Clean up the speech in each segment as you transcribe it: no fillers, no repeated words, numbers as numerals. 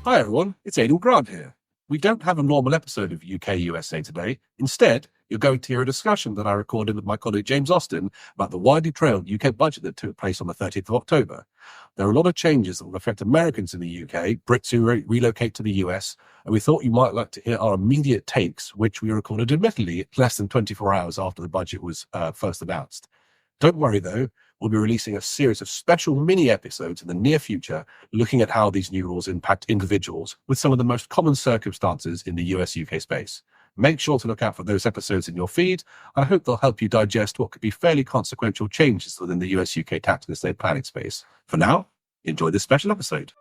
Hi everyone, it's Aidan Grant here. We don't have a normal episode of UK USA today. Instead, you're going to hear a discussion that I recorded with my colleague James Austin about the widely trailed UK budget that took place on the 30th of October. There are a lot of changes that will affect Americans in the UK, Brits who relocate to the US, and we thought you might like to hear our immediate takes, which we recorded admittedly less than 24 hours after the budget was first announced. Don't worry though, we'll be releasing a series of special mini episodes in the near future looking at how these new rules impact individuals with some of the most common circumstances in the US-UK space. Make sure to look out for those episodes in your feed. I hope they'll help you digest what could be fairly consequential changes within the US-UK tax and estate planning space. For now, enjoy this special episode.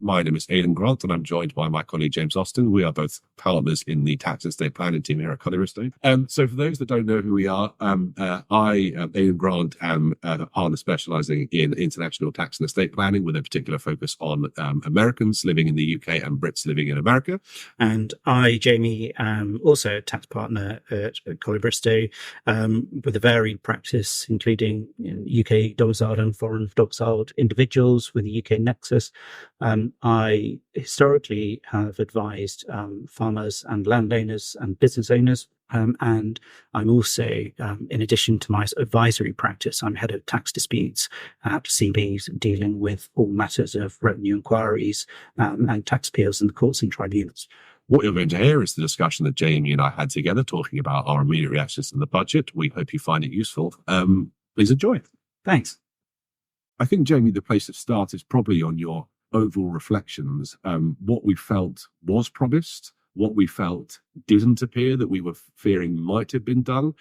My name is Aidan Grant, and I'm joined by my colleague James Austin. We are both partners in the tax and estate planning team here at Collier Estate. So for those that don't know who we are, I, Aidan Grant, am a partner specialising in international tax and estate planning with a particular focus on Americans living in the UK and Brits living in America. And I, Jamie, am also a tax partner at Collier Estate with a varied practice, including UK domiciled and foreign domiciled individuals with a UK nexus. I historically have advised farmers and landowners and business owners. And I'm also, in addition to my advisory practice, I'm head of tax disputes at CBs, dealing with all matters of revenue inquiries and tax appeals in the courts and tribunals. What you're going to hear is the discussion that Jamie and I had together talking about our immediate reactions to the budget. We hope you find it useful. Please enjoy. Thanks. I think, Jamie, the place to start is probably on your overall reflections, what we felt was promised, what we felt didn't appear that we were fearing might have been done.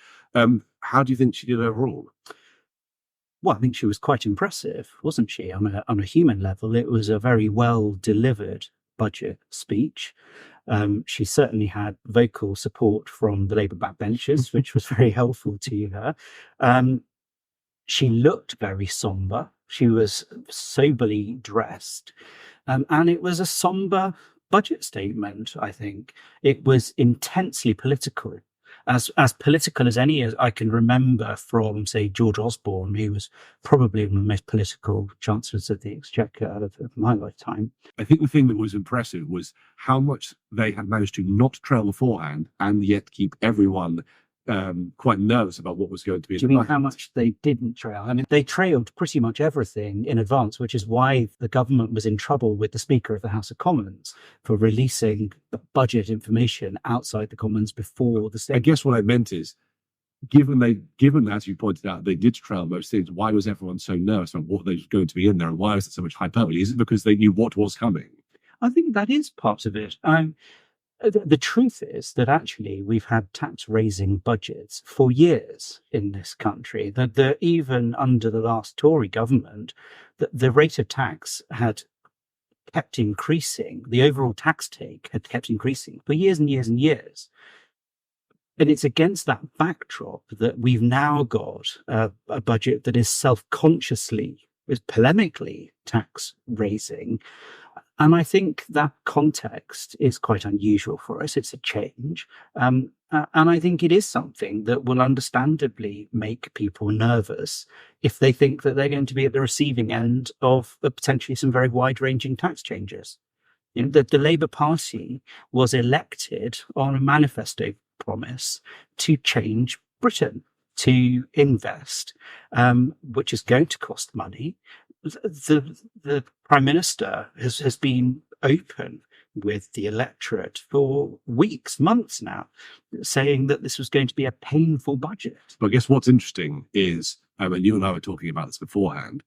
How do you think she did overall? Well, I think she was quite impressive, wasn't she? On a human level, it was a very well delivered budget speech. She certainly had vocal support from the Labour backbenchers, which was very helpful to her. She looked very sombre. She was soberly dressed. And it was a sombre budget statement, I think. It was intensely political, as political as any as I can remember from, say, George Osborne, who was probably one of the most political chancellors of the Exchequer of my lifetime. I think the thing that was impressive was how much they had managed to not trail beforehand and yet keep everyone quite nervous about what was going to be. Do you mean how much they didn't trail? I mean, they trailed pretty much everything in advance, which is why the government was in trouble with the Speaker of the House of Commons for releasing the budget information outside the Commons before the state. I guess what I meant is, given as you pointed out, they did trail most things, why was everyone so nervous about what was going to be in there, and why was it so much hyperbole? Is it because they knew what was coming? I think that is part of it. The truth is that actually we've had tax-raising budgets for years in this country, that even under the last Tory government, the rate of tax had kept increasing. The overall tax take had kept increasing for years and years and years. And it's against that backdrop that we've now got a budget that is self-consciously, is polemically tax-raising. And I think that context is quite unusual for us. It's a change. And I think it is something that will understandably make people nervous if they think that they're going to be at the receiving end of potentially some very wide-ranging tax changes. You know, the Labour Party was elected on a manifesto promise to change Britain, to invest, which is going to cost money. The Prime Minister has been open with the electorate for weeks, months now, saying that this was going to be a painful budget. But I guess what's interesting is, and you and I were talking about this beforehand,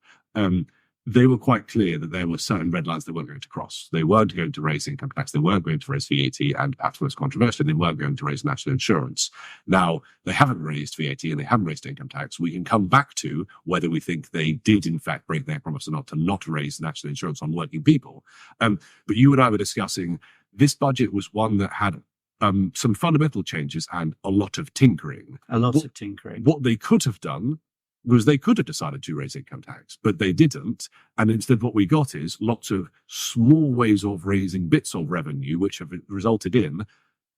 they were quite clear that there were certain red lines they weren't going to cross. They weren't going to raise income tax, they weren't going to raise VAT, and perhaps most controversially, they weren't going to raise national insurance. Now, they haven't raised VAT and they haven't raised income tax. We can come back to whether we think they did, in fact, break their promise or not to not raise national insurance on working people. But you and I were discussing, this budget was one that had some fundamental changes and a lot of tinkering. What they could have done was they could have decided to raise income tax, but they didn't. And instead what we got is lots of small ways of raising bits of revenue, which have resulted in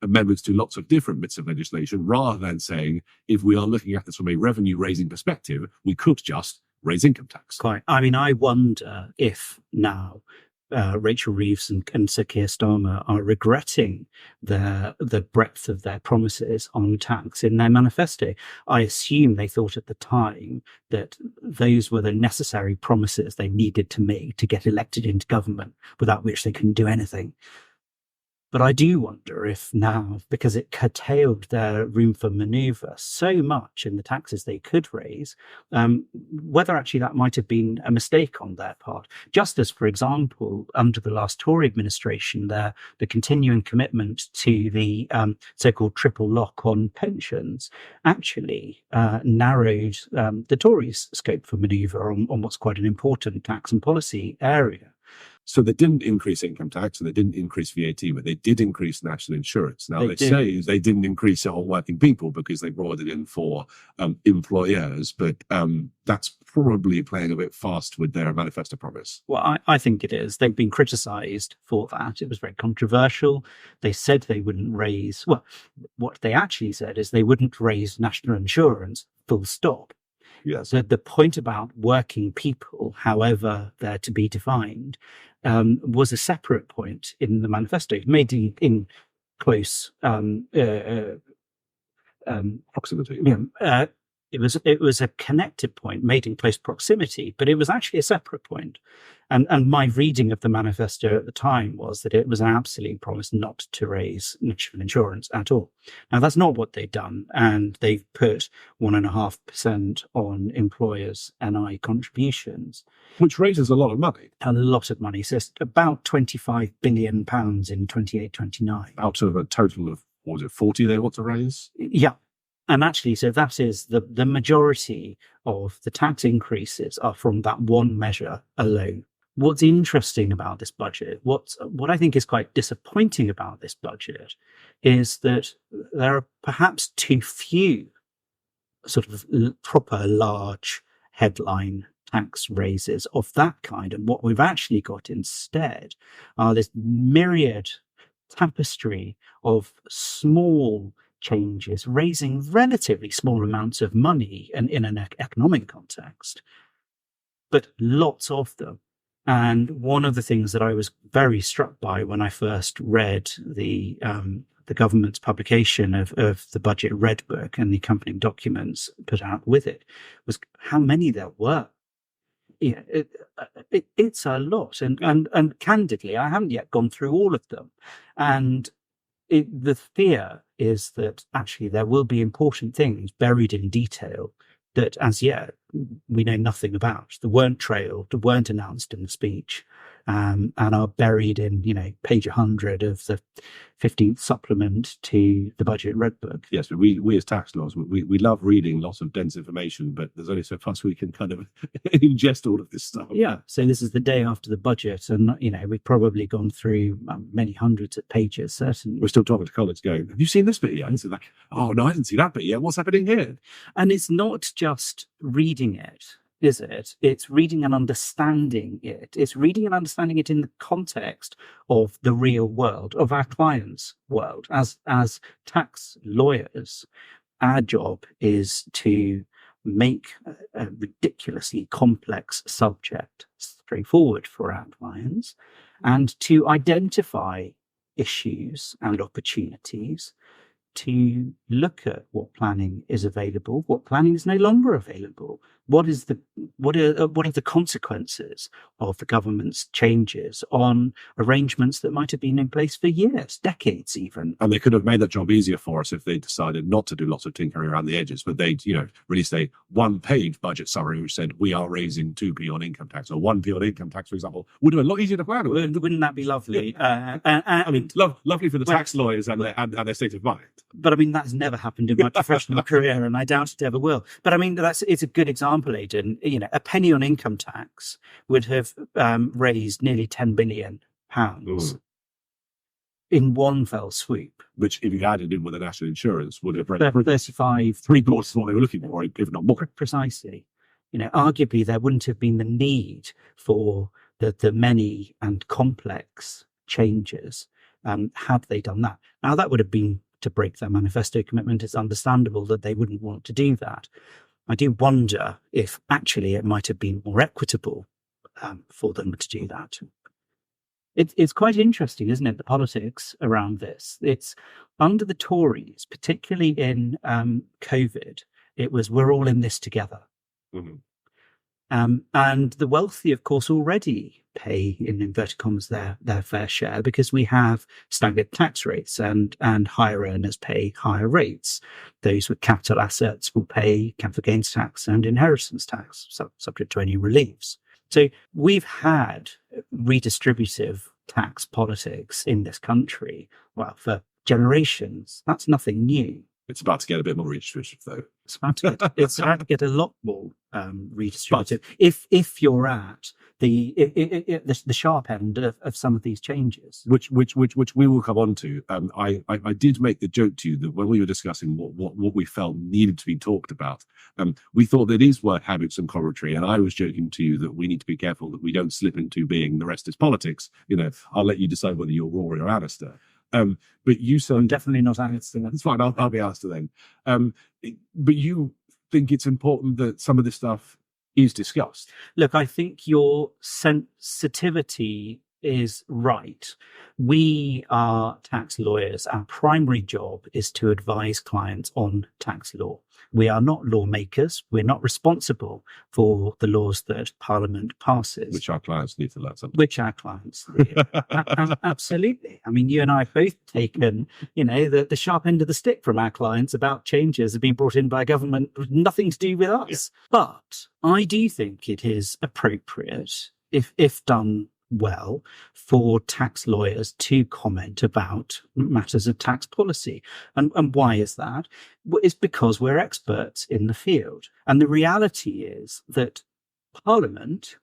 amendments to lots of different bits of legislation, rather than saying, if we are looking at this from a revenue-raising perspective, we could just raise income tax. Quite. I mean, I wonder if now Rachel Reeves and Sir Keir Starmer are regretting the breadth of their promises on tax in their manifesto. I assume they thought at the time that those were the necessary promises they needed to make to get elected into government, without which they couldn't do anything. But I do wonder if now, because it curtailed their room for manoeuvre so much in the taxes they could raise, whether actually that might have been a mistake on their part. Just as, for example, under the last Tory administration, the continuing commitment to the so-called triple lock on pensions actually narrowed the Tories' scope for manoeuvre on what's quite an important tax and policy area. So they didn't increase income tax and they didn't increase VAT, but they did increase national insurance. Now, they say they didn't increase it on working people because they brought it in for employers, but that's probably playing a bit fast with their manifesto promise. Well, I think it is. They've been criticised for that. It was very controversial. They said they wouldn't raise, well, what they actually said is they wouldn't raise national insurance, full stop. Yes. So the point about working people, however they're to be defined, was a separate point in the manifesto, made in close proximity. It was a connected point made in close proximity, but it was actually a separate point. And my reading of the manifesto at the time was that it was an absolute promise not to raise national insurance at all. Now, that's not what they've done. And they've put 1.5% on employers' NI contributions. Which raises a lot of money. A lot of money. So it's about £25 billion in 28-29. Out of a total of, what was it, 40 they want to raise? Yeah. And actually, so that is the majority of the tax increases are from that one measure alone. What's interesting about this budget, what I think is quite disappointing about this budget, is that there are perhaps too few sort of proper large headline tax raises of that kind. And what we've actually got instead are this myriad tapestry of small changes, raising relatively small amounts of money in an economic context, but lots of them. And one of the things that I was very struck by when I first read the government's publication of the Budget Red Book and the accompanying documents put out with it was how many there were. Yeah, it's a lot, and candidly, I haven't yet gone through all of them, and the fear is that actually there will be important things buried in detail that as yet we know nothing about, that weren't trailed, that weren't announced in the speech, and are buried in, page 100 of the 15th supplement to the Budget Red Book. Yes, but we as tax lawyers, we love reading lots of dense information, but there's only so fast we can kind of ingest all of this stuff. Yeah, so this is the day after the budget, and we've probably gone through many hundreds of pages, certainly. We're still talking to colleagues going, have you seen this bit yet? And it's like, oh no, I didn't see that bit yet. What's happening here? And it's not just reading it, is it? It's reading and understanding it. It's reading and understanding it in the context of the real world, of our clients' world. As tax lawyers, our job is to make a ridiculously complex subject straightforward for our clients and to identify issues and opportunities, to look at what planning is available, what planning is no longer available, what are the consequences of the government's changes on arrangements that might have been in place for years, decades even. And they could have made that job easier for us if they decided not to do lots of tinkering around the edges, but they'd, released a one-page budget summary which said we are raising 2p on income tax or 1p on income tax, for example. Would have been a lot easier to plan with. Wouldn't that be lovely? Lovely for the tax lawyers and their state of mind. But that's never happened in my professional career, and I doubt it ever will. But it's a good example, Aidan. A penny on income tax would have raised nearly £10 billion in one fell swoop. Which, if you added in with the national insurance, would have raised 35, three-quarters of what they were looking for, if not more. Precisely. Arguably, there wouldn't have been the need for the many and complex changes had they done that. Now, that would have been to break their manifesto commitment. It's understandable that they wouldn't want to do that. I do wonder if actually it might have been more equitable for them to do that. It's quite interesting, isn't it, the politics around this? It's under the Tories, particularly in COVID, it was we're all in this together. Mm-hmm. And the wealthy, of course, already pay, in inverted commas, their fair share because we have staggered tax rates and higher earners pay higher rates. Those with capital assets will pay capital gains tax and inheritance tax, subject to any reliefs. So we've had redistributive tax politics in this country, well, for generations. That's nothing new. It's about to get a bit more redistributive, though. It's about to get a lot more redistributive. If you're at the sharp end of some of these changes, which we will come on to. I did make the joke to you that when we were discussing what we felt needed to be talked about, we thought that it is worth having some commentary. And I was joking to you that we need to be careful that we don't slip into being the rest is politics. I'll let you decide whether you're Rory or Alistair. But you said I'm definitely not Alistair. That's fine. I'll be Alistair then. But you think it's important that some of this stuff is discussed. Look, I think your sensitivity is right. We are tax lawyers. Our primary job is to advise clients on tax law. We are not lawmakers. We're not responsible for the laws that Parliament passes. Which our clients need to learn something. Which our clients need. Absolutely. I mean, you and I have both taken, the sharp end of the stick from our clients about changes that have been brought in by government with nothing to do with us. Yeah. But I do think it is appropriate, if done well, for tax lawyers to comment about matters of tax policy. And why is that? It's because we're experts in the field. And the reality is that Parliament,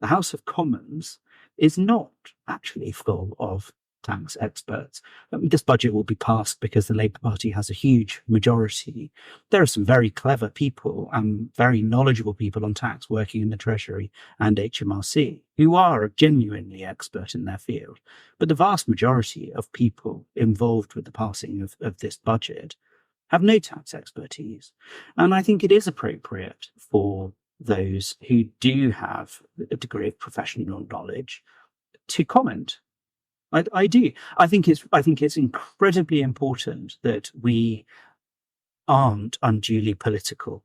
the House of Commons, is not actually full of tax experts. This budget will be passed because the Labour Party has a huge majority. There are some very clever people and very knowledgeable people on tax working in the Treasury and HMRC who are genuinely expert in their field. But the vast majority of people involved with the passing of this budget have no tax expertise. And I think it is appropriate for those who do have a degree of professional knowledge to comment. I do. I think it's incredibly important that we aren't unduly political,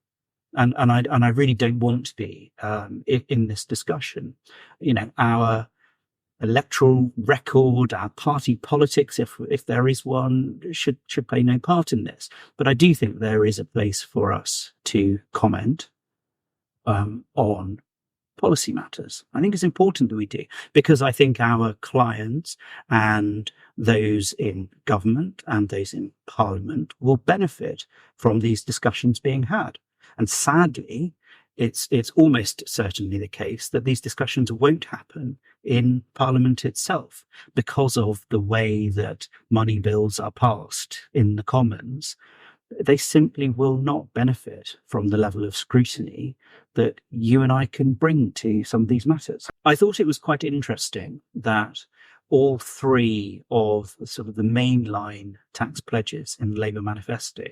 and I really don't want to be in this discussion. Our electoral record, our party politics, if there is one, should play no part in this. But I do think there is a place for us to comment on policy matters. I think it's important that we do, because I think our clients and those in government and those in Parliament will benefit from these discussions being had. And sadly, it's almost certainly the case that these discussions won't happen in Parliament itself because of the way that money bills are passed in the Commons. They simply will not benefit from the level of scrutiny that you and I can bring to some of these matters. I thought it was quite interesting that all three of sort of the mainline tax pledges in the Labour manifesto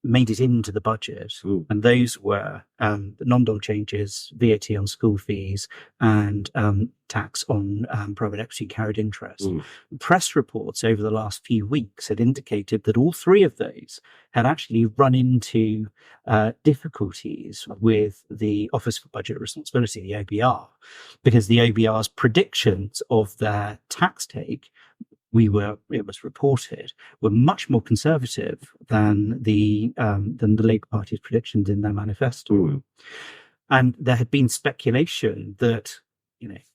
made it into the budget. Ooh. And those were the non-dom changes, VAT on school fees, and tax on private equity carried interest. Ooh. Press reports over the last few weeks had indicated that all three of those had actually run into difficulties with the Office for Budget Responsibility, the OBR, because the OBR's predictions of their tax take, it was reported, were much more conservative than the Labour Party's predictions in their manifesto. Ooh. And there had been speculation that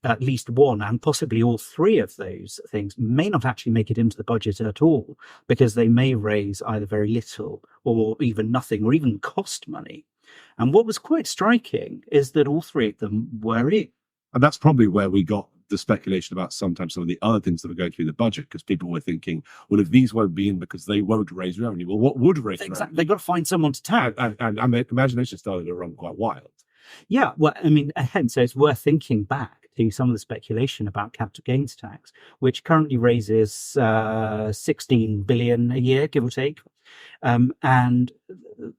at least one and possibly all three of those things may not actually make it into the budget at all, because they may raise either very little or even nothing, or even cost money. And what was quite striking is that all three of them were in. And that's probably where we got the speculation about sometimes some of the other things that were going through the budget, because people were thinking, well, if these won't be in because they won't raise revenue, well, what would raise revenue? They've got to find someone to tax. And imagination started to run quite wild. Yeah, well, I mean, hence, so it's worth thinking back to some of the speculation about capital gains tax, which currently raises 16 billion a year, give or take. And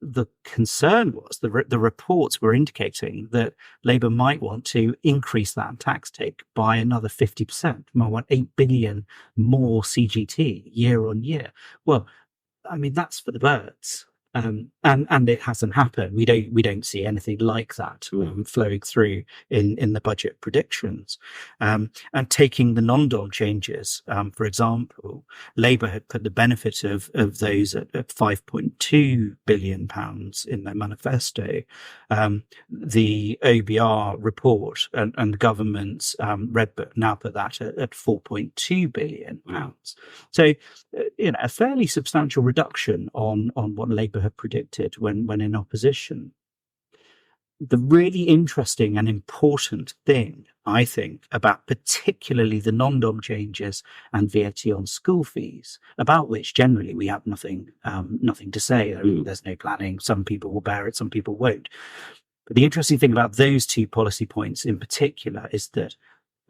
the concern was the reports were indicating that Labour might want to increase that tax take by another 50%, might want 8 billion more CGT year on year. Well, I mean, that's for the birds. And it hasn't happened. We don't see anything like that flowing through in the budget predictions. And taking the non-dom changes, for example, Labour had put the benefit of those at £5.2 billion in their manifesto. The OBR report and the government's Red Book now put that at £4.2 billion. So, a fairly substantial reduction on what Labour had predicted when in opposition. The really interesting and important thing, I think, about particularly the non-dom changes and VAT on school fees, about which generally we have nothing to say. There's no planning. Some people will bear it, some people won't. But the interesting thing about those two policy points in particular is that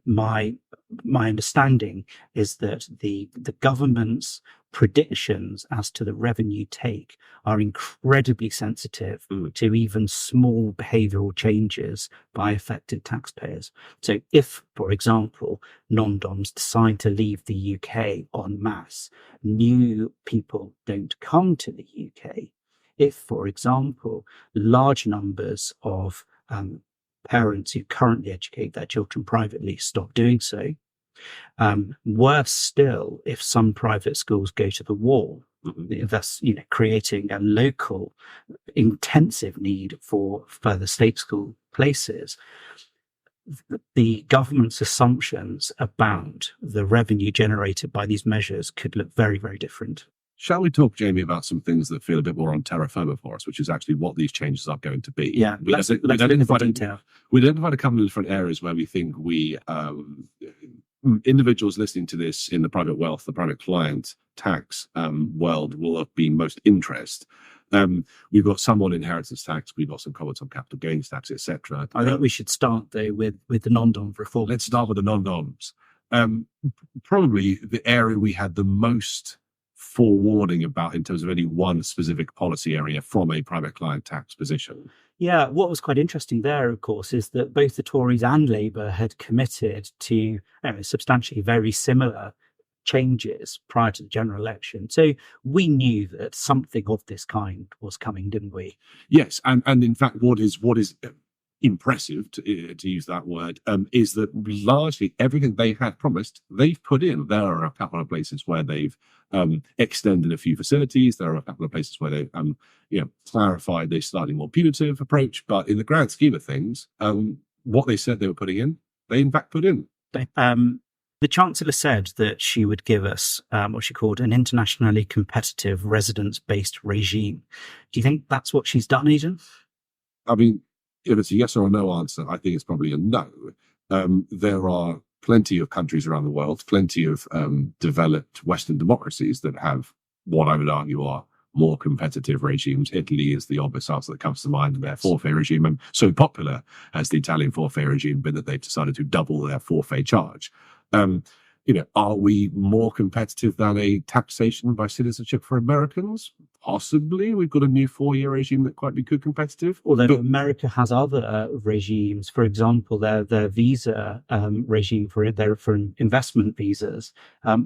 my understanding is that the government's predictions as to the revenue take are incredibly sensitive to even small behavioural changes by affected taxpayers. So if, for example, non-doms decide to leave the UK en masse, new people don't come to the UK. If, for example, large numbers of parents who currently educate their children privately stop doing so. Worse still, if some private schools go to the wall, thus creating a local intensive need for further state school places. The government's assumptions about the revenue generated by these measures could look very, very different. Shall we talk, Jamie, about some things that feel a bit more on terra firma for us, which is actually what these changes are going to be? Yeah, let's identified a couple of different areas where we think individuals listening to this in the private wealth, the private client tax world will have been most interest. We've got some on inheritance tax, we've got some comments on capital gains tax, etc. I think we should start though with the non-dom reform. Let's start with the non-doms. Probably the area we had the most forewarning about in terms of any one specific policy area from a private client tax position. Yeah, what was quite interesting there, of course, is that both the Tories and Labour had committed to substantially very similar changes prior to the general election. So we knew that something of this kind was coming, didn't we? Yes, and in fact, what is impressive, to use that word, is that largely everything they had promised, they've put in. There are a couple of places where they've extended a few facilities. There are a couple of places where they've clarified a slightly more punitive approach. But in the grand scheme of things, what they said they were putting in, they in fact put in. The Chancellor said that she would give us what she called an internationally competitive residence-based regime. Do you think that's what she's done, Eden? I mean, if it's a yes or a no answer, I think it's probably a no. There are plenty of countries around the world, plenty of developed Western democracies that have what I would argue are more competitive regimes. Italy is the obvious answer that comes to mind, and their forfeit regime. And so popular has the Italian forfeit regime been that they've decided to double their forfeit charge. Are we more competitive than a taxation by citizenship for Americans? Possibly. We've got a new 4-year regime that quite be good competitive. Although America has other regimes, for example, their visa regime for investment visas,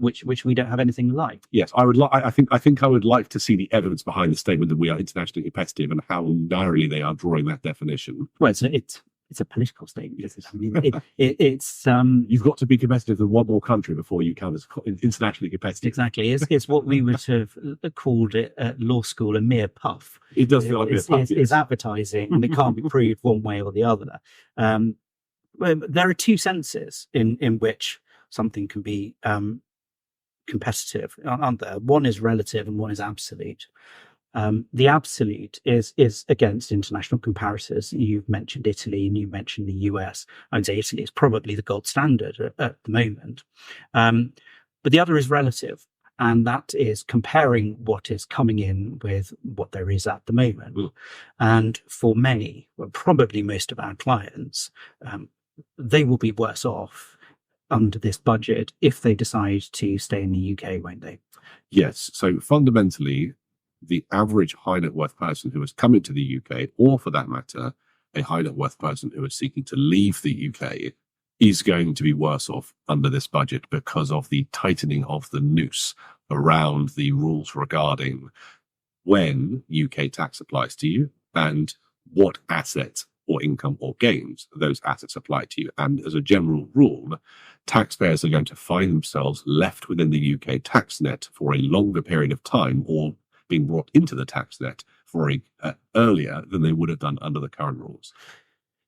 which we don't have anything like. Yes, I think I would like to see the evidence behind the statement that we are internationally competitive and how narrowly they are drawing that definition. Well, it's a political statement. I mean, it's you've got to be competitive in one more country before you count as internationally competitive. Exactly, it's what we would have called it at law school a mere puff. It does feel like a mere puff. It's advertising, and it can't be proved one way or the other. There are two senses in which something can be competitive, aren't there? One is relative, and one is absolute. The absolute is against international comparisons. You've mentioned Italy and you mentioned the US. I would say Italy is probably the gold standard at the moment. But the other is relative, and that is comparing what is coming in with what there is at the moment. And for many, well, probably most of our clients, they will be worse off under this budget if they decide to stay in the UK, won't they? Yes. So fundamentally, the average high net worth person who has come into the UK, or for that matter, a high net worth person who is seeking to leave the UK, is going to be worse off under this budget because of the tightening of the noose around the rules regarding when UK tax applies to you and what assets or income or gains those assets apply to you. And as a general rule, taxpayers are going to find themselves left within the UK tax net for a longer period of time, or being brought into the tax net for earlier than they would have done under the current rules.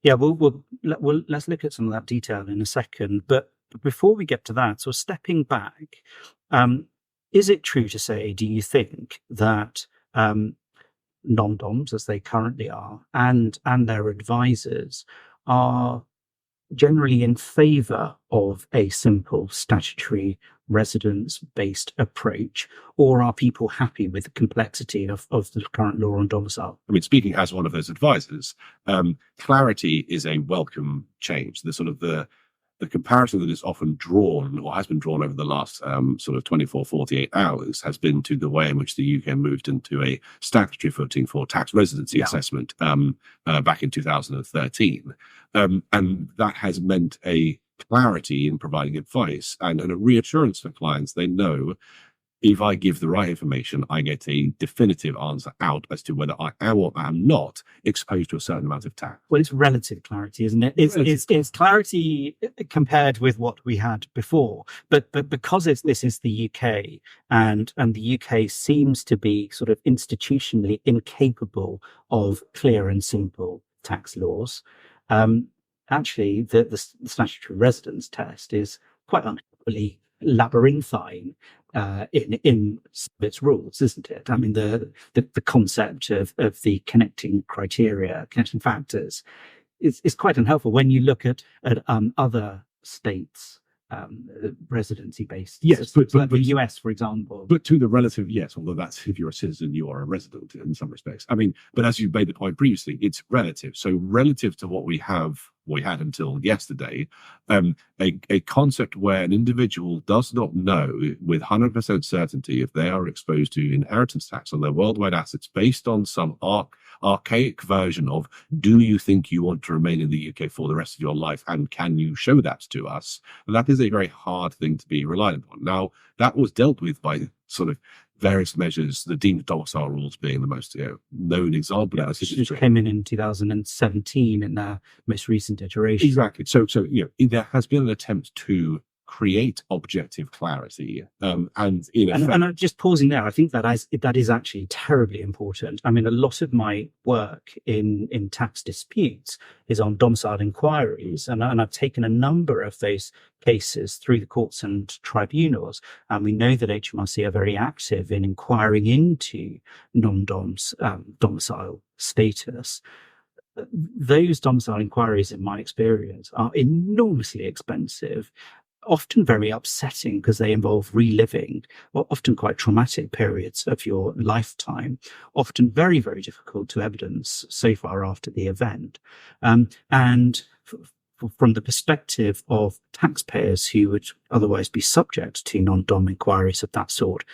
Yeah, let's look at some of that detail in a second. But before we get to that, so stepping back, is it true to say, do you think, that non-doms, as they currently are, and their advisors are generally in favour of a simple statutory residence-based approach, or are people happy with the complexity of the current law on domicile? I mean, speaking as one of those advisors, clarity is a welcome change. The comparison that is often drawn, or has been drawn over the last sort of 24, 48 hours, has been to the way in which the UK moved into a statutory footing for tax residency assessment back in 2013. And that has meant a clarity in providing advice and a reassurance for clients. They know if I give the right information, I get a definitive answer out as to whether I am or am not exposed to a certain amount of tax. Well, it's relative clarity, isn't it? It's clarity compared with what we had before. But because this is the UK, and the UK seems to be sort of institutionally incapable of clear and simple tax laws, actually the statutory residence test is quite unhappily labyrinthine in its rules, isn't it? I mean, the concept of the connecting criteria, connecting factors, is quite unhelpful when you look at other states' residency based. Yes, but the US, for example. But to the relative, yes, although that's if you're a citizen, you are a resident in some respects. I mean, but as you made the point previously, it's relative. So relative to what we had until yesterday, a concept where an individual does not know with 100% certainty if they are exposed to inheritance tax on their worldwide assets based on some archaic version of, do you think you want to remain in the UK for the rest of your life, and can you show that to us? And that is a very hard thing to be relied upon. Now, that was dealt with by sort of various measures, the deemed domicile rules being the most known example. Yeah, which came in 2017 in their most recent iteration. Exactly. So there has been an attempt to create objective clarity, and just pausing there, I think that is actually terribly important. I mean, a lot of my work in tax disputes is on domicile inquiries, and I've taken a number of those cases through the courts and tribunals, and we know that HMRC are very active in inquiring into non-doms domicile status. Those domicile inquiries, in my experience, are enormously expensive, often very upsetting because they involve reliving often quite traumatic periods of your lifetime, often very, very difficult to evidence so far after the event. And from the perspective of taxpayers who would otherwise be subject to non-dom inquiries of that sort,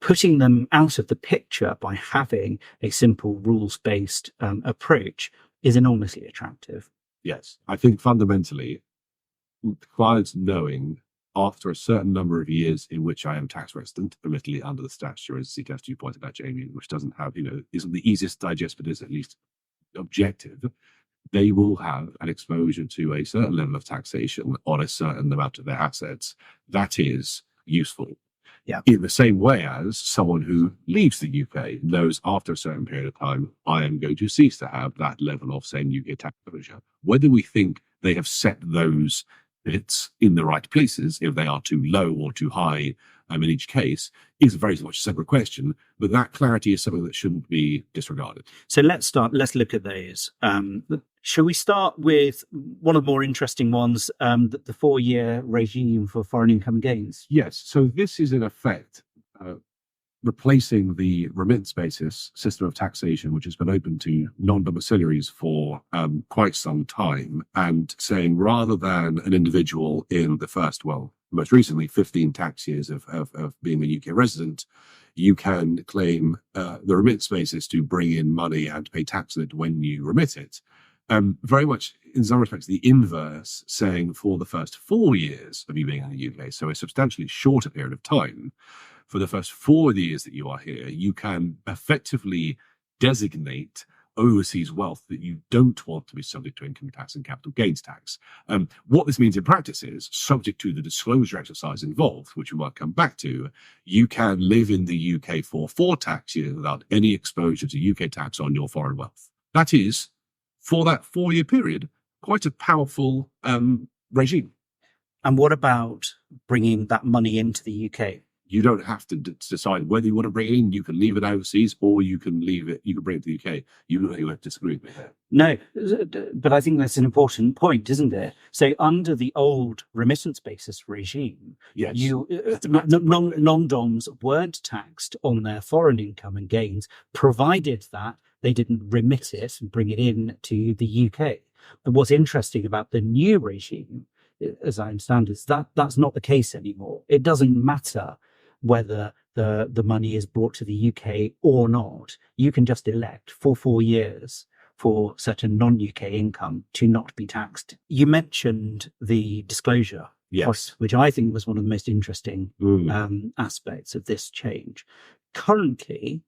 putting them out of the picture by having a simple rules-based approach is enormously attractive. Yes, I think fundamentally, clients knowing after a certain number of years in which I am tax resident, admittedly under the statutory residency test you pointed out, Jamie, which doesn't have, isn't the easiest to digest, but is at least objective, they will have an exposure to a certain level of taxation on a certain amount of their assets. That is useful. Yeah. In the same way as someone who leaves the UK knows after a certain period of time, I am going to cease to have that level of same UK tax exposure. Whether we think they have set those bits in the right places, if they are too low or too high in each case, is very much a separate question. But that clarity is something that shouldn't be disregarded. So let's look at those. Shall we start with one of the more interesting ones, the 4-year regime for foreign income gains? Yes. So this is in effect replacing the remittance basis system of taxation, which has been open to non-domiciliaries for quite some time, and saying rather than an individual in the first, well, most recently 15 tax years of being a UK resident, you can claim the remittance basis to bring in money and pay tax on it when you remit it. Very much in some respects the inverse, saying for the first 4 years of you being in the UK, so a substantially shorter period of time, for the first 4 years that you are here, you can effectively designate overseas wealth that you don't want to be subject to income tax and capital gains tax. What this means in practice is, subject to the disclosure exercise involved, which we might come back to, you can live in the UK for 4 tax years without any exposure to UK tax on your foreign wealth. That is, for that 4-year period, quite a powerful regime. And what about bringing that money into the UK? You don't have to decide whether you want to bring it in. You can leave it overseas, or you can leave it. You can bring it to the UK. You have disagreed with that. No, but I think that's an important point, isn't it? So under the old remittance basis regime, Yes, non-doms weren't taxed on their foreign income and gains, provided that they didn't remit it and bring it in to the UK. And what's interesting about the new regime, as I understand, is that that's not the case anymore. It doesn't matter whether the money is brought to the UK or not. You can just elect for 4 years for certain non-UK income to not be taxed. You mentioned the disclosure, yes, which I think was one of the most interesting aspects of this change. Currently,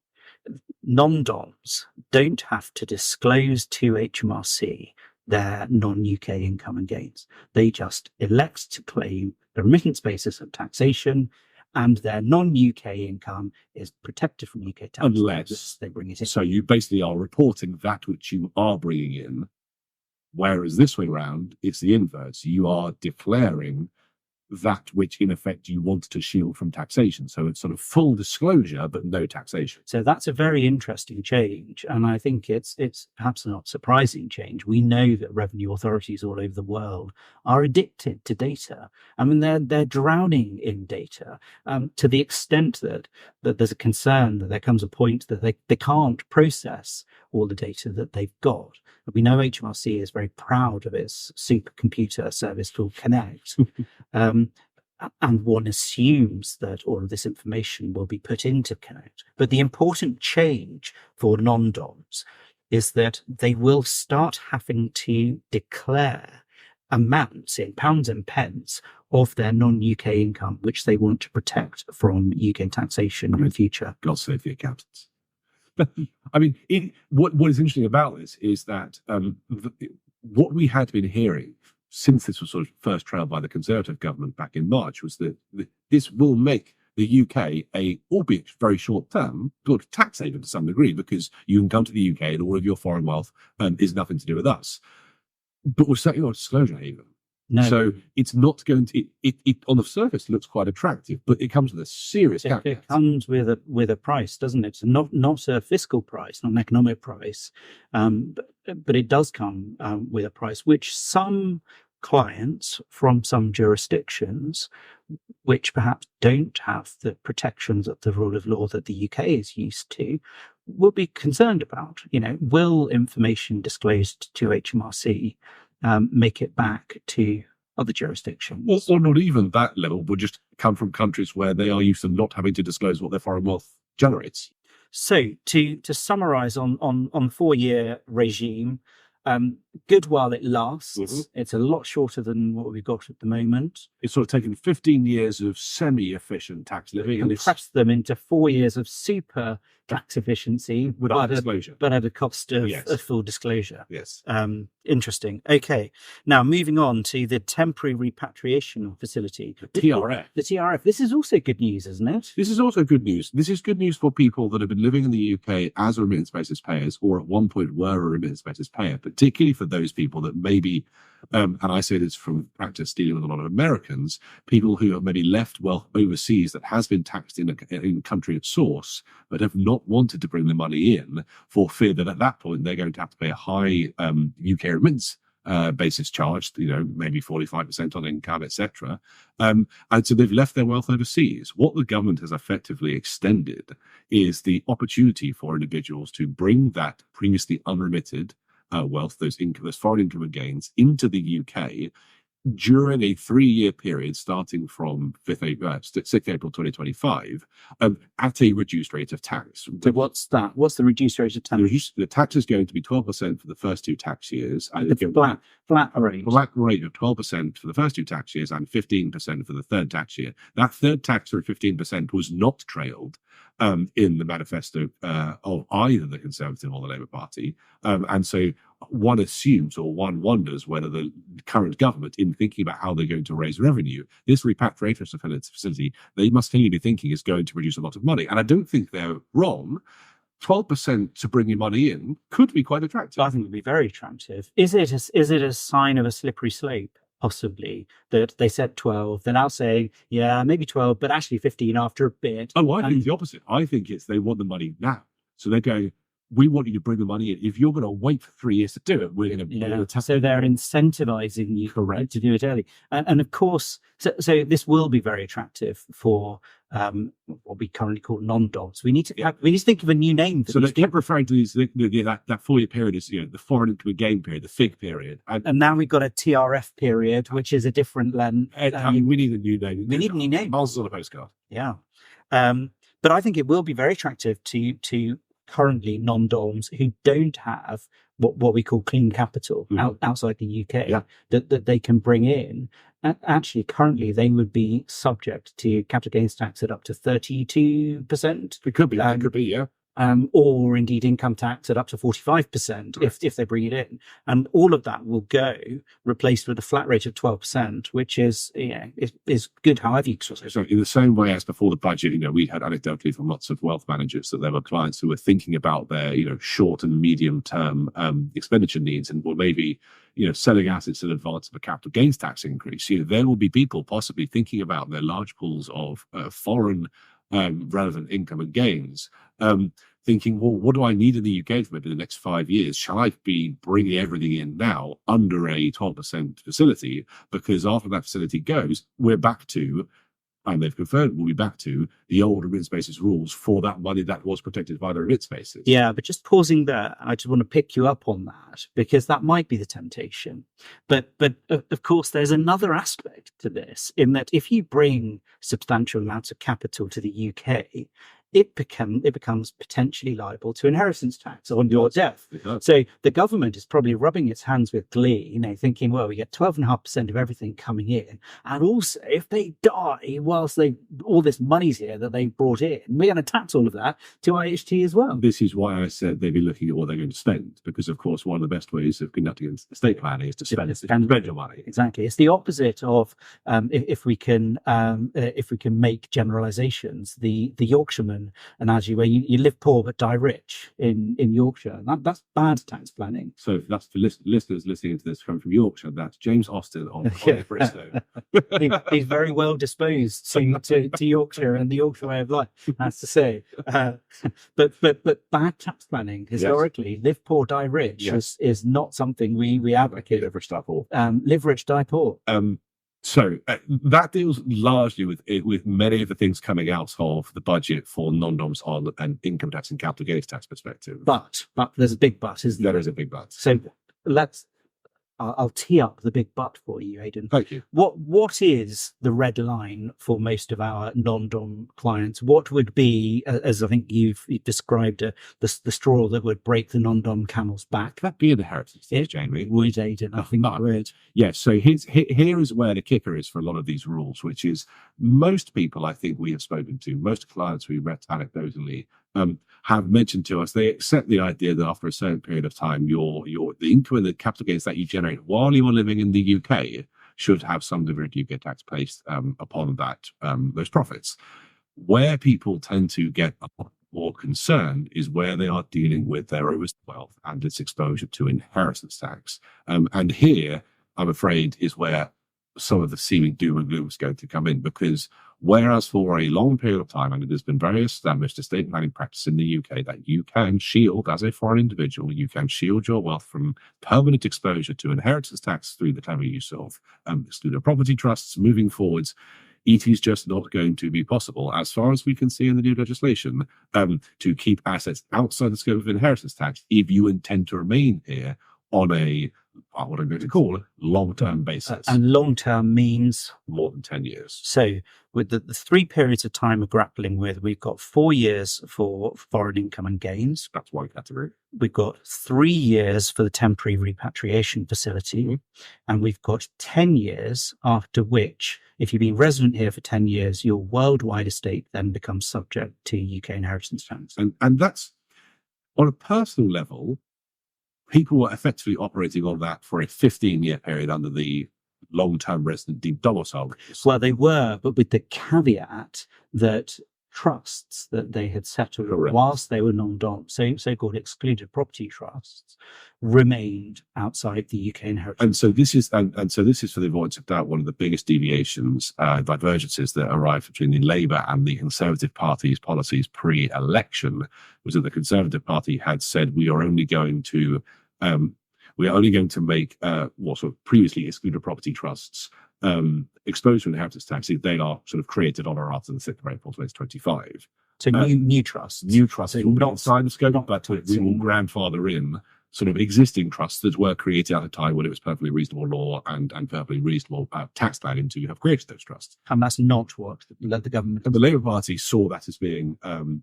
non-doms don't have to disclose to HMRC their non-UK income and gains. They just elect to claim the remittance basis of taxation, and their non-UK income is protected from UK tax unless they bring it in. So you basically are reporting that which you are bringing in, whereas this way round, it's the inverse. You are declaring that which, in effect, you want to shield from taxation. So it's sort of full disclosure, but no taxation. So that's a very interesting change, and I think it's perhaps not surprising change. We know that revenue authorities all over the world are addicted to data. I mean, they're drowning in data to the extent that there's a concern that there comes a point that they can't process all the data that they've got. We know HMRC is very proud of its supercomputer service called Connect. And one assumes that all of this information will be put into Connect. But the important change for non-doms is that they will start having to declare amounts in pounds and pence of their non-UK income, which they want to protect from UK taxation in the future. God save the accountants. I mean, what is interesting about this is that what we had been hearing since this was sort of first trailed by the Conservative government back in March was that this will make the UK a, albeit very short term, good tax haven to some degree, because you can come to the UK and all of your foreign wealth is nothing to do with us. But we're certainly not a disclosure haven. No. So it's not going to, it on the surface looks quite attractive, but it comes with a serious caveat. It comes with a price, doesn't it? Not a fiscal price, not an economic price, but it does come with a price, which some clients from some jurisdictions, which perhaps don't have the protections of the rule of law that the UK is used to, will be concerned about. You know, will information disclosed to HMRC make it back to other jurisdictions? Or not even that level, would just come from countries where they are used to not having to disclose what their foreign wealth generates. So to summarise on 4-year regime, good while it lasts. Mm-hmm. It's a lot shorter than what we've got at the moment. It's sort of taken 15 years of semi-efficient tax living and compressed them into 4 years of super tax efficiency without disclosure, but at a cost of Yes. a full disclosure. Yes. Interesting. Okay. Now moving on to the temporary repatriation facility, The TRF. The TRF. This is also good news, isn't it? This is also good news. This is good news for people that have been living in the UK as remittance basis payers, or at one point were a remittance basis payer, particularly for those people that maybe, and I say this from practice dealing with a lot of Americans, people who have maybe left wealth overseas that has been taxed in a country at source, but have not wanted to bring the money in for fear that at that point they're going to have to pay a high UK remittance basis charged, maybe 45% on income, etc. And so they've left their wealth overseas. What the government has effectively extended is the opportunity for individuals to bring that previously unremitted wealth, those foreign income and gains, into the UK during a 3-year period starting from 6th April 2025 at a reduced rate of tax. So what's that? What's the reduced rate of tax? The tax is going to be 12% for the first 2 tax years. And the flat rate. Flat rate of 12% for the first 2 tax years and 15% for the 3rd tax year. That 3rd tax rate of 15% was not trailed in the manifesto of either the Conservative or the Labour Party. And so one assumes, or one wonders, whether the current government, in thinking about how they're going to raise revenue, this repatriation facility, they must clearly be thinking is going to produce a lot of money. And I don't think they're wrong. 12% to bring your money in could be quite attractive. I think it would be very attractive. Is it a sign of a slippery slope? Possibly, that they said 12, they're now saying, yeah, maybe 12, but actually 15 after a bit. Oh, I think it's the opposite. I think it's they want the money now. So they're going, we want you to bring the money in. If you're going to wait for 3 years to do it, we're going to... So they're incentivizing you to do it early. And of course, so this will be very attractive for what we currently call non-DOMs. We need to think of a new name. So they kept referring to these, that 4-year period is the foreign income gain period, the FIG period. And now we've got a TRF period, which is a different lens. I mean, we need a new name. We need a new name. Miles on a postcard. Yeah. But I think it will be very attractive to currently non-DOMs who don't have what we call clean capital outside the UK that they can bring in. Actually, currently, they would be subject to capital gains tax at up to 32%. It could be, yeah. Or indeed income tax at up to 45% if they bring it in. And all of that will go replaced with a flat rate of 12%, which is good however you express it. So in the same way as before the budget, we had anecdotally from lots of wealth managers that there were clients who were thinking about their, short and medium term expenditure needs and were maybe, selling assets in advance of a capital gains tax increase. There will be people possibly thinking about their large pools of foreign relevant income and gains, thinking, well, what do I need in the UK for maybe the next 5 years? Shall I be bringing everything in now under a 12% facility? Because after that facility goes, we're back to, and they've confirmed we'll be back to the old remittance basis rules for that money that was protected by the remittance basis. Yeah, but just pausing there, I just want to pick you up on that because that might be the temptation. But of course, there's another aspect to this in that if you bring substantial amounts of capital to the UK, it becomes potentially liable to inheritance tax on your death. So the government is probably rubbing its hands with glee, thinking, well, we get 12.5% of everything coming in. And also, if they die whilst all this money's here that they brought in, we're going to tax all of that to IHT as well. This is why I said they'd be looking at what they're going to spend, because, of course, one of the best ways of conducting estate planning is to spend your money. Exactly. It's the opposite of if we can make generalizations. The Yorkshireman analogy where you live poor but die rich in Yorkshire. That's bad tax planning. So that's for listeners listening to this from Yorkshire, that's James Austin on Bristol. He's very well disposed to Yorkshire and the Yorkshire way of life, that's to say. But bad tax planning historically, live poor, die rich is not something we advocate. Live rich, die poor. Live rich, die poor. So that deals largely with many of the things coming out of the budget for non-DOMs on an income tax and capital gains tax perspective. But there's a big but, isn't there? There is a big but. So I'll tee up the big but for you, Aidan. Thank you. What is the red line for most of our non-DOM clients? What would be, as I think you've described, the straw that would break the non-DOM camel's back? That'd be an inheritance tax, Jamie. Would, Aidan. I think it would. Yes. So here is where the kicker is for a lot of these rules, which is most people I think we have spoken to, most clients we met anecdotally, have mentioned to us they accept the idea that after a certain period of time, the income and the capital gains that you generate while you are living in the UK should have some degree of UK tax placed upon those profits. Where people tend to get a lot more concerned is where they are dealing with their overseas wealth and its exposure to inheritance tax. And here, I'm afraid, is where some of the seeming doom and gloom is going to come in, because whereas for a long period of time, and it has been very established estate planning practice in the UK that you can shield, as a foreign individual, you can shield your wealth from permanent exposure to inheritance tax through the clever use of excluded property trusts moving forwards, it is just not going to be possible, as far as we can see in the new legislation, to keep assets outside the scope of inheritance tax if you intend to remain here on a, what I'm going to call a long-term basis. And long-term means? More than 10 years. So with the 3 periods of time we're grappling with, we've got 4 years for foreign income and gains. That's one category. We've got 3 years for the temporary repatriation facility. Mm-hmm. And we've got 10 years, after which, if you've been resident here for 10 years, your worldwide estate then becomes subject to UK inheritance tax. And that's, on a personal level, people were effectively operating on that for a 15-year period under the long-term resident deemed domicile rules. Well, they were, but with the caveat that trusts that they had settled Correct. whilst they were non-dom, so-called excluded property trusts, remained outside the UK inheritance. And so this is, and so this is, for the avoidance of doubt, one of the biggest deviations, divergences that arrived between the Labour and the Conservative Party's policies pre-election, was that the Conservative Party had said we are only going to make what sort of previously excluded property trusts exposed to inheritance tax if they are sort of created on or after the 6th of April 2025. So new trusts. New trusts will be not- outside the scope, not but we taxing. will grandfather in sort of existing trusts that were created at a time when it was perfectly reasonable law and perfectly reasonable tax planning to have created those trusts. And that's not what the government. And the Labour Party saw that as being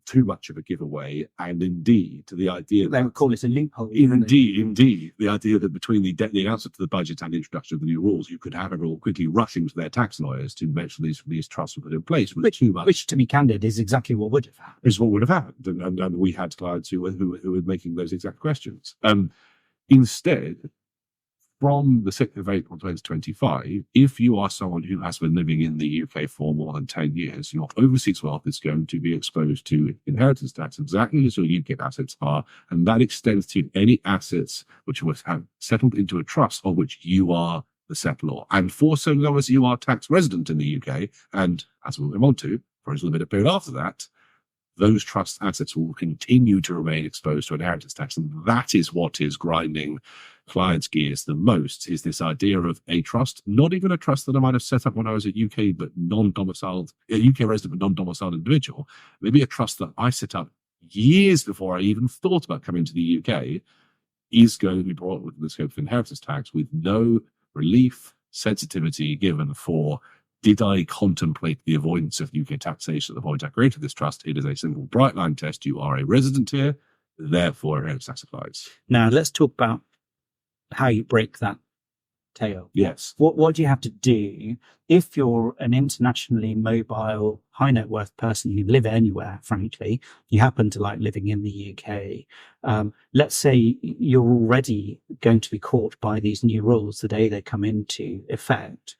too much of a giveaway, and indeed to the idea They that would call it a loophole. wouldn't they? Indeed, the idea that between the announcement of the budget and the introduction of the new rules, you could have everyone quickly rushing to their tax lawyers to make sure these trusts were put in place was too much. Which, to be candid, is exactly what would have happened. Is what would have happened, and we had clients who were making those exact questions. Instead, from the 6th of April 2025, if you are someone who has been living in the UK for more than 10 years, your overseas wealth is going to be exposed to inheritance tax exactly as your UK assets are, and that extends to any assets which have settled into a trust of which you are the settlor. And for so long as you are tax resident in the UK, and as we'll move on to, for a little bit of period after that, those trust assets will continue to remain exposed to inheritance tax. And that is what is grinding clients' gears the most, is this idea of a trust, not even a trust that I might have set up when I was a UK but non-domiciled, a UK resident but non-domiciled individual, maybe a trust that I set up years before I even thought about coming to the UK, is going to be brought within the scope of inheritance tax with no relief, sensitivity given for, did I contemplate the avoidance of UK taxation at the point I created this trust? It is a simple bright line test. You are a resident here, therefore inheritance tax applies. Now, let's talk about how you break that tail. Yes. What do you have to do if you're an internationally mobile, high net worth person? You live anywhere, frankly. You happen to like living in the UK. Let's say you're already going to be caught by these new rules the day they come into effect.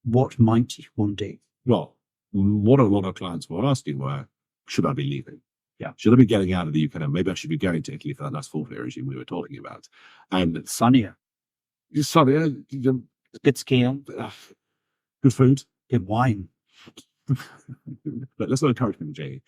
What might you want to do? Well, what a lot of clients were asking were, should I be leaving? Yeah. Should I be getting out of the UK? And maybe I should be going to Italy for that nice forfeit regime we were talking about. And Sunnier. sorry, Good skiing. good food. Good wine. But let's not encourage people, Jamie.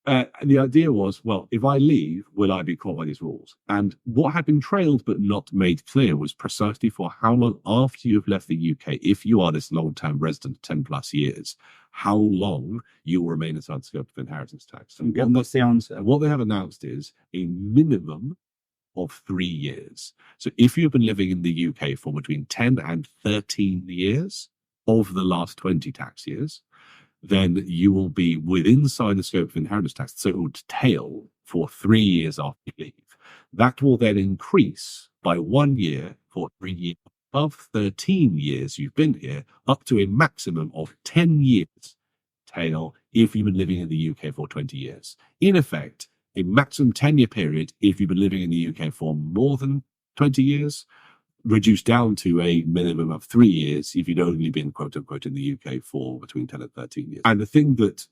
And the idea was, well, if I leave, will I be caught by these rules? And what had been trailed but not made clear was precisely for how long after you've left the UK, if you are this long-term resident, 10 plus years, how long you will remain inside the scope of inheritance tax. And what's the answer? What they have announced is a minimum of 3 years. So if you've been living in the UK for between 10 and 13 years of the last 20 tax years, then you will be inside the scope of inheritance tax. So it would tail for 3 years after you leave. That will then increase by 1 year for 3 years above 13 years you've been here, up to a maximum of 10 years tail if you've been living in the UK for 20 years. In effect, a maximum 10-year period if you've been living in the UK for more than 20 years, reduced down to a minimum of 3 years if you'd only been, quote unquote, in the UK for between 10 and 13 years. And the thing that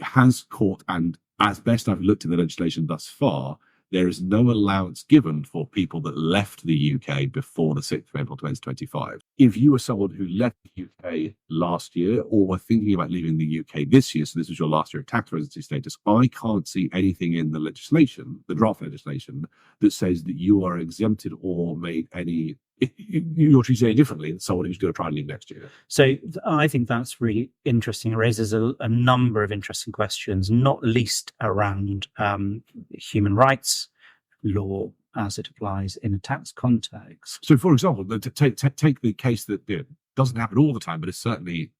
has caught, and as best I've looked at the legislation thus far, there is no allowance given for people that left the UK before the 6th of April 2025. If you were someone who left the UK last year or were thinking about leaving the UK this year, so this was your last year of tax residency status, I can't see anything in the legislation, the draft legislation, that says that you are exempted or made any, you're treated any differently than someone who's going to try and leave next year. So I think that's really interesting. It raises a number of interesting questions, not least around human rights law as it applies in a tax context. So, for example, take the case that doesn't happen all the time, but it's certainly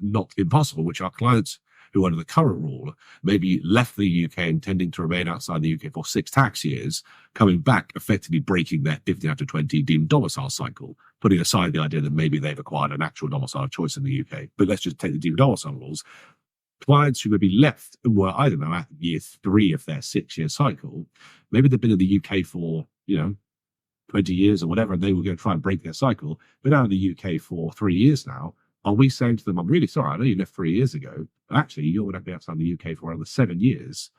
not impossible, which are clients who, under the current rule, maybe left the UK intending to remain outside the UK for 6 tax years, coming back, effectively breaking their 15 out of 20 deemed domicile cycle, putting aside the idea that maybe they've acquired an actual domicile of choice in the UK. But let's just take the deemed domicile rules. Clients who maybe left and were, I don't know, at year 3 of their 6-year cycle, maybe they've been in the UK for, 20 years or whatever, and they were going to try and break their cycle, been out of the UK for 3 years now. Are we saying to them, I'm really sorry, I know you left 3 years ago, but actually you're going to be outside the UK for another 7 years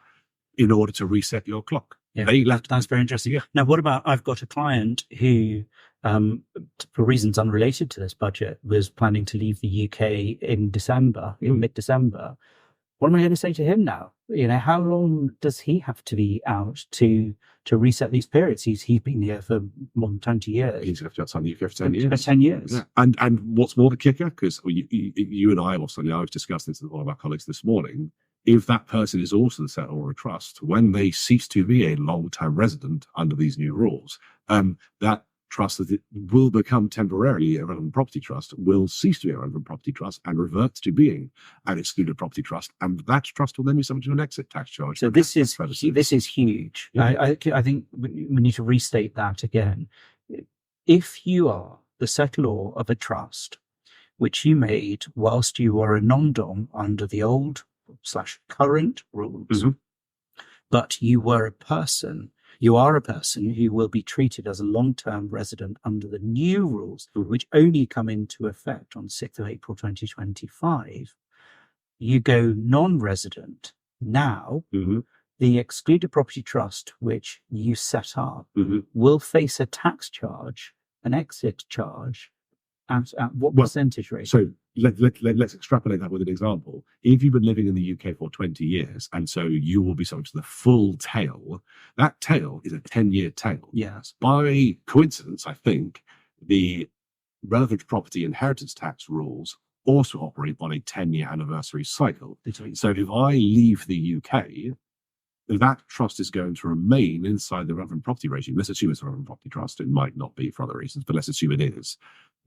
in order to reset your clock? Yeah, they left. That's very interesting. Yeah. Now, what about, I've got a client who, for reasons unrelated to this budget, was planning to leave the UK in December, in mid-December. What am I going to say to him now? How long does he have to be out to reset these periods? He's been here for more than 20 years. He's going to be outside the UK for 10 years. For 10 years. Yeah. And what's more the kicker, because you and I also, I've discussed this with one of our colleagues this morning, if that person is also the settlor or a trust, when they cease to be a long-term resident under these new rules, that trust that it will become temporarily a relevant property trust will cease to be a relevant property trust and revert to being an excluded property trust, and that trust will then be subject to an exit tax charge. So this is huge. Yeah. I think we need to restate that again. If you are the settlor of a trust which you made whilst you were a non-dom under the old / current rules, but you are a person who will be treated as a long-term resident under the new rules, which only come into effect on 6th of April 2025. You go non-resident now. The excluded property trust which you set up will face a tax charge, an exit charge, at what percentage rate? So let's extrapolate that with an example. If you've been living in the UK for 20 years, and so you will be subject to the full tail, that tail is a 10-year tail. Yes. By coincidence, I think, the relevant property inheritance tax rules also operate on a 10-year anniversary cycle. So if I leave the UK, that trust is going to remain inside the relevant property regime. Let's assume it's a relevant property trust. It might not be for other reasons, but let's assume it is.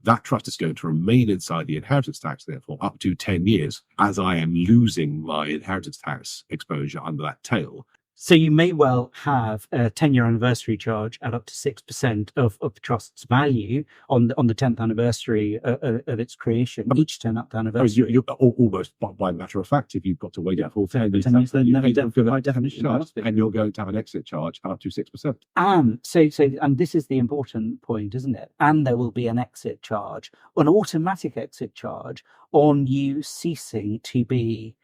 That trust is going to remain inside the inheritance tax, therefore, up to 10 years, as I am losing my inheritance tax exposure under that tail. So you may well have a 10-year anniversary charge at up to 6% of the trust's value on the 10th anniversary of its creation, each 10th anniversary. You're almost, by matter of fact, if you've got to wait for 10 years, by definition, and you're going to have an exit charge up to 6%. And this is the important point, isn't it? And there will be an exit charge, an automatic exit charge on you ceasing to be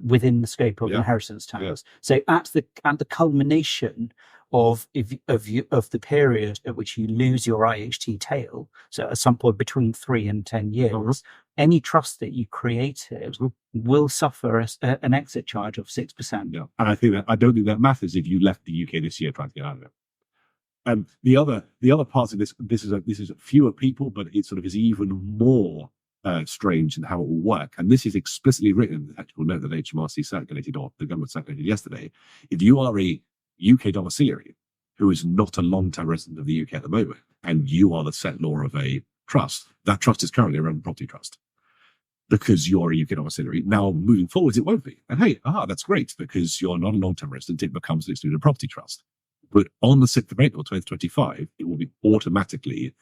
within the scope of inheritance tax. Yeah. So at the culmination of the period at which you lose your IHT tail, so at some point between 3 and 10 years, any trust that you created will suffer an exit charge of 6%. Yeah, and I don't think that matters if you left the UK this year trying to get out of it. The other part of this is fewer people, but it sort of is even more strange in how it will work. And this is explicitly written in the technical note that HMRC circulated, or the government circulated yesterday. If you are a UK domiciliary who is not a long-term resident of the UK at the moment, and you are the settlor of a trust, that trust is currently a relevant property trust because you're a UK domiciliary. Now, moving forwards, it won't be. And hey, that's great, because you're not a long-term resident, it becomes an excluded property trust. But on the 6th of April 2025, it will be automatically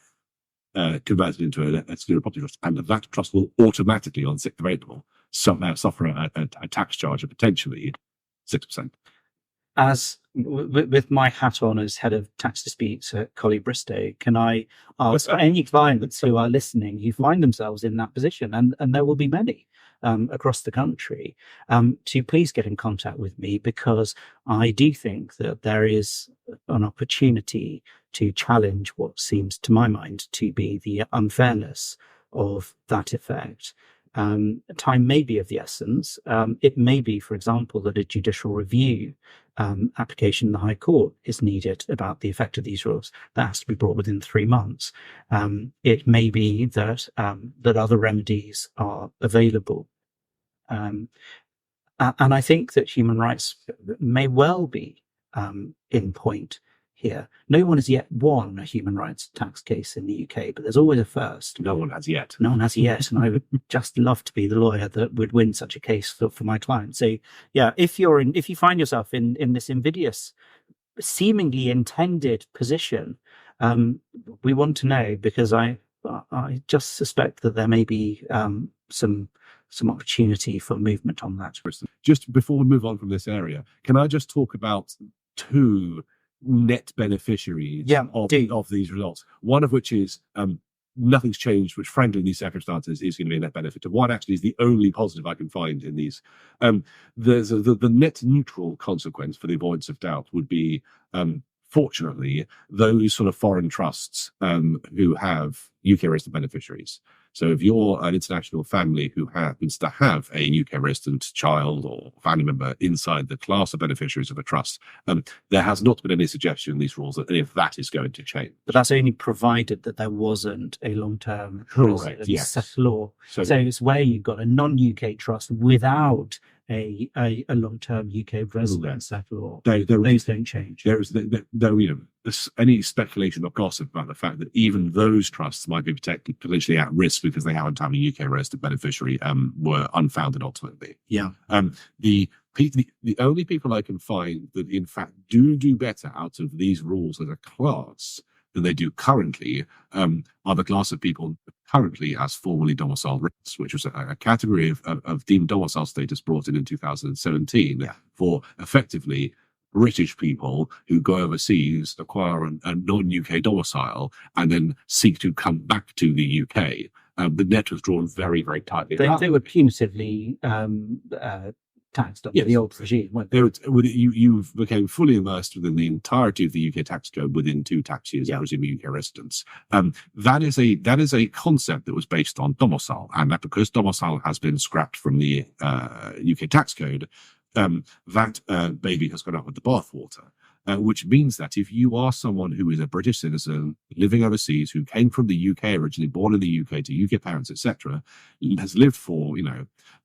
converted into an excluded property trust, and that trust will automatically, on 6th of April, suffer a tax charge of potentially 6%. As with my hat on as head of tax disputes at Collie Bristow, can I ask any clients who are listening who find themselves in that position, and there will be many across the country, to please get in contact with me, because I do think that there is an opportunity to challenge what seems, to my mind, to be the unfairness of that effect. Time may be of the essence. It may be, for example, that a judicial review application in the High Court is needed about the effect of these rules. That has to be brought within 3 months. It may be that that other remedies are available. And I think that human rights may well be in point here. No one has yet won a human rights tax case in the UK, but there's always a first. No one has yet. No one has yet, and I would just love to be the lawyer that would win such a case for my client. So, yeah, if you find yourself in this invidious, seemingly intended position, we want to know, because I just suspect that there may be some opportunity for movement on that. Just before we move on from this area, can I just talk about two net beneficiaries of these results? One of which is nothing's changed, which frankly in these circumstances is going to be a net benefit. One actually is the only positive I can find in these. There's the net neutral consequence for the avoidance of doubt would be, fortunately, those sort of foreign trusts who have UK resident beneficiaries. So if you're an international family who happens to have a UK resident child or family member inside the class of beneficiaries of a trust, there has not been any suggestion in these rules that any of that is going to change. But that's only provided that there wasn't a long-term settlor. So it's where you've got a non-UK trust without a long-term UK resident settlor. Those don't change. There's any speculation or gossip about the fact that even those trusts might be potentially at risk because they haven't had a UK resident beneficiary were unfounded ultimately. Yeah. The only people I can find that in fact do better out of these rules as a class than they do currently are the class of people currently as formally domiciled residents, which was a category of deemed domicile status brought in 2017 for effectively British people who go overseas, acquire a non-UK domicile, and then seek to come back to the UK. The net was drawn very, very tightly. They were punitively taxed under the old regime. You became fully immersed within the entirety of the UK tax code within 2 tax years of resuming UK residence. That is a concept that was based on domicile, and that because domicile has been scrapped from the UK tax code, that baby has gone out with the bathwater. Which means that if you are someone who is a British citizen living overseas, who came from the UK, originally born in the UK to UK parents, etc., has lived for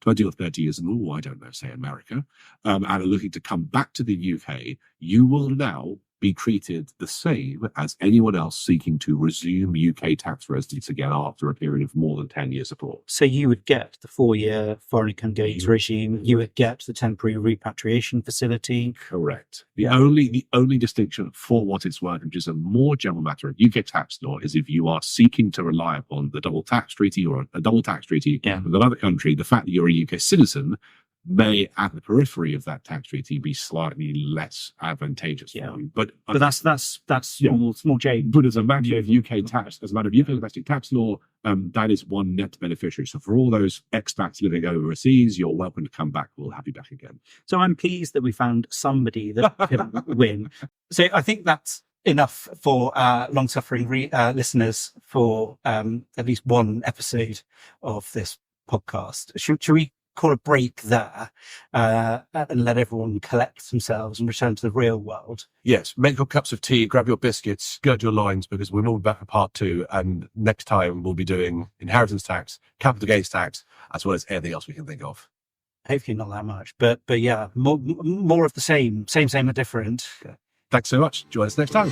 20 or 30 years in, I don't know, say America, and are looking to come back to the UK, you will now be treated the same as anyone else seeking to resume UK tax residence again after a period of more than 10 years abroad. So you would get the 4-year foreign income gains regime. You would get the temporary repatriation facility. Correct. The only distinction, for what it's worth, which is a more general matter of UK tax law, is if you are seeking to rely upon the double tax treaty or a double tax treaty with another country, the fact that you're a UK citizen may, at the periphery of that tax treaty, be slightly less advantageous for you. But that's small change. But as a matter of UK domestic tax law, that is one net beneficiary. So for all those expats living overseas, you're welcome to come back. We'll have you back again. So I'm pleased that we found somebody that can win. So I think that's enough for long-suffering listeners for at least one episode of this podcast. Should we call a break there and let everyone collect themselves and return to the real world? Yes, make your cups of tea, grab your biscuits, gird your loins, because we'll be back for part 2, and next time we'll be doing inheritance tax, capital gains tax, as well as anything else we can think of. Hopefully not that much, but yeah, more of the same but different. Thanks so much. Join us next time.